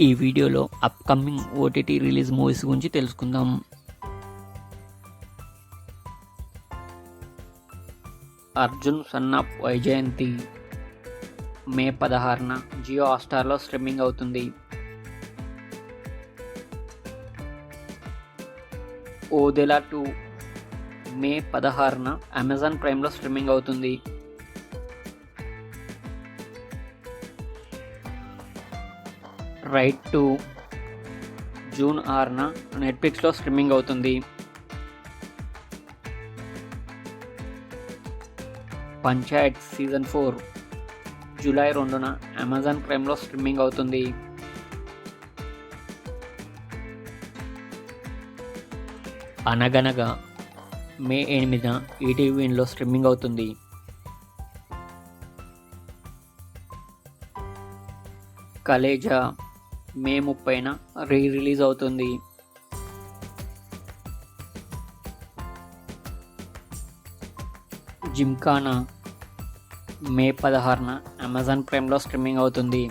ఈ వీడియోలో upcoming OTT release movies గురించి తెలుసుకుందాం. Arjun son of Vyjayanthi May 16న జియో హాట్‌స్టార్లో స్ట్రీమింగ్ అవుతుంది. ఓదెలా 2 మే 16న అమెజాన్ ప్రైమ్లో స్ట్రీమింగ్ అవుతుంది. రైడ్ 2 జూన్ 6న నెట్ఫ్లిక్స్లో స్ట్రీమింగ్ అవుతుంది. పంచాయత్ సీజన్ 4 జూలై 2న అమెజాన్ ప్రైమ్లో స్ట్రీమింగ్ అవుతుంది. అనగనగా మే 8న ఈటీవీలో స్ట్రీమింగ్ అవుతుంది. కలేజా మే 30న రిలీజ్ అవుతుంది. జిమ్ఖానా మే 16న అమెజాన్ ప్రైమ్లో స్ట్రీమింగ్ అవుతుంది.